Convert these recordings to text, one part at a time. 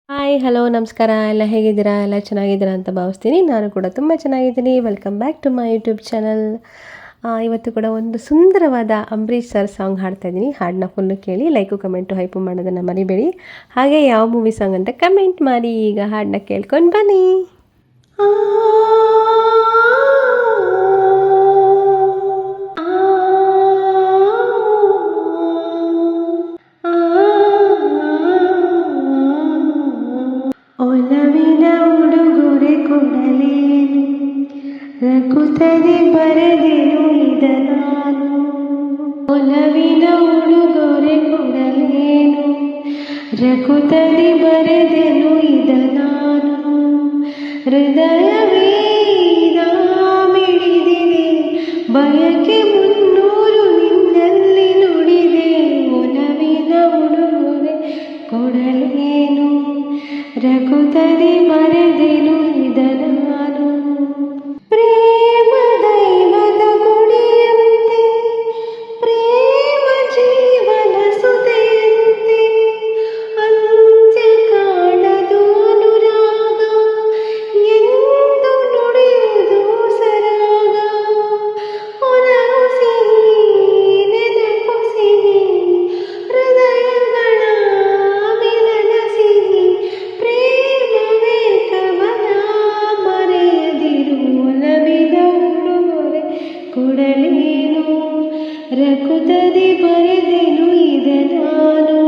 Hi hello ನಮಸ್ಕಾರ ಎಲ್ಲ ಹೇಗಿದ್ದೀರಾ ಎಲ್ಲ ಚೆನ್ನಾಗಿದ್ದೀರಾ ಅಂತ ಭಾವಿಸ್ತೀನಿ. ನಾನು ಕೂಡ ತುಂಬ ಚೆನ್ನಾಗಿದ್ದೀನಿ. Welcome back to my YouTube channel. ಇವತ್ತು ಕೂಡ ಒಂದು ಸುಂದರವಾದ ಅಂಬರೀಷ್ ಸರ್ ಸಾಂಗ್ ಹಾಡ್ತಾ ಇದ್ದೀನಿ. ಹಾಡನ್ನ ಫುಲ್ಲು ಕೇಳಿ, ಲೈಕು ಕಮೆಂಟು ಹೈಪು ಮಾಡೋದನ್ನು ಮರಿಬೇಡಿ. ಹಾಗೆ ಯಾವ ಮೂವಿ ಸಾಂಗ್ ಅಂತ ಕಮೆಂಟ್ ಮಾಡಿ. ಈಗ ಹಾಡನ್ನ ಕೇಳ್ಕೊಂಡು ಬನ್ನಿ. ಒಲವಿನ ಉಡುಗೊರೆ ಕೊಡಲೇನು, ರಘುತನೆ ಬರೆದೆನು ಇದ ನಾನು. ಒಲವಿನ ಉಡುಗೊರೆ ಕೊಡಲೇನು, ರಘುತನೆ ಬರೆದೆನು ಇದ ನಾನು. ಹೃದಯವೇ ಮಿಡಿದಿದೆ, ಬಯಕೆ ಮುನ್ನೂರು ನಿನ್ನಲ್ಲಿ ನುಡಿದೆ. ಒಲವಿನ ಉಡುಗೊರೆ ಕೊಡಲೇನು, ರಘುತನೆ ಬರೆದೆನು ಇದ ನಾನು. ಪ್ರೇಮ ದೈವದ ಗುಡಿಯಂತೆ, ಪ್ರೇಮ ಜೀವನ ಸುದೆಯಂತೆ, ಅಂತ್ಯ ಕಾಣದು ಅನುರಾಗ, ಎಂದು ನುಡಿಯುವುದು ಸರಾಗ. ಒಲವು ಸಿಹಿ ನೆನಪು ಸಿಹಿ, ಹೃದಯಗಳ ಮಿಲನ ಸಿಹಿ. ಪ್ರೇಮವೇ ಕವನ ಮರೆಯದಿರು, ಒಲವಿನ ಉಡುಗೊರೆ ಕೊಡಲೇನು, ರಘುತನೆ ಬರೆದೆನು ಇದ ನಾನು.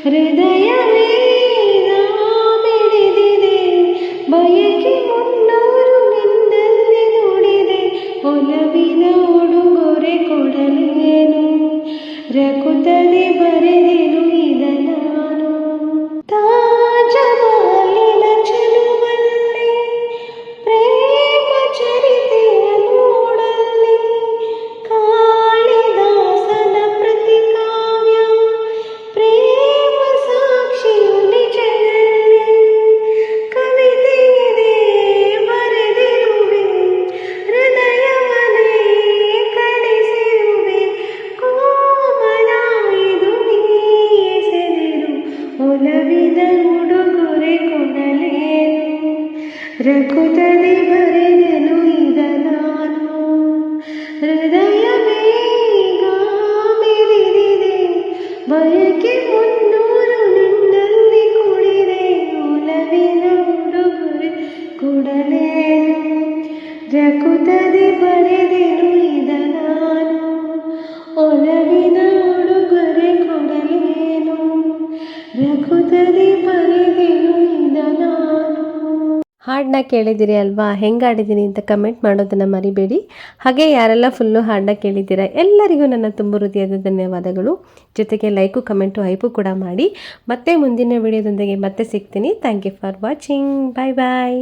ಹೃದಯವೇ ಮಿಡಿದಿದೆ, ಬಯಕೆ ಮುನ್ನೂರು ನಿನ್ನಲ್ಲಿ ನುಡಿದೆ. ಒಲವಿನ ಉಡುಗೊರೆ ಕೊಡಲೇನು, ರಘುತನೆ ಬರೆದೆನು ಇದ ನಾನು. ತಾಜಮಹಲಿನ ಚೆಲುವಲ್ಲಿ, ಪ್ರೇಮ ಚರಿತೆಯ ನೋಡಲ್ಲಿ, ಕಾಳಿದಾಸನ ಪ್ರತಿಕಾವ್ಯ, ಪ್ರೇಮ ಸಾಕ್ಷಿಯು ನಿಜದಲ್ಲಿ. ಕವಿತೆಯಿದೆ ಬರೆದಿರುವೆ, ಹೃದಯವನೇ ಕಳಿಸಿರುವೆ. ಕೋಮಲ ಇದು ನೀ ಎಸೆದಿರು, ಒಲವಿನ ಉಡುಗೊರೆ ಕೊಡಲೇನು, ರಘುತನೆ ಬರೆದೆನು ಇದ ನಾನು. ಹೃದಯವೇ ಮಿಡಿದಿದೆ, ಬಯಕೆ ಮುನ್ನೂರು ನಿನ್ನಲ್ಲಿ ಕುಡಿದೆ. ಒಲವಿನ ಉಡುಗೊರೆ ಕೊಡಲೇನು, ರಘುತನೆ ಬರೆದೆನು ಇದ ನಾನು. ಒಲವಿನ ಉಡುಗೊರೆ ಕೊಡಲೇನು, ರಘುತನೆ ಬರೆದೆನು ಇದ ನಾನು. ಹಾಡನ್ನ ಕೇಳಿದ್ದೀರಿ ಅಲ್ವಾ? ಹೆಂಗೆ ಹಾಡಿದ್ದೀನಿ ಅಂತ ಕಮೆಂಟ್ ಮಾಡೋದನ್ನು ಮರಿಬೇಡಿ. ಹಾಗೆ ಯಾರೆಲ್ಲ ಫುಲ್ಲು ಹಾಡನ್ನ ಕೇಳಿದ್ದೀರಾ ಎಲ್ಲರಿಗೂ ನನ್ನ ತುಂಬ ಹೃದಯದ ಧನ್ಯವಾದಗಳು. ಜೊತೆಗೆ ಲೈಕು ಕಮೆಂಟು ಹೈಪು ಕೂಡ ಮಾಡಿ. ಮತ್ತೆ ಮುಂದಿನ ವಿಡಿಯೋದೊಂದಿಗೆ ಮತ್ತೆ ಸಿಗ್ತೀನಿ. Thank you for watching. Bye bye.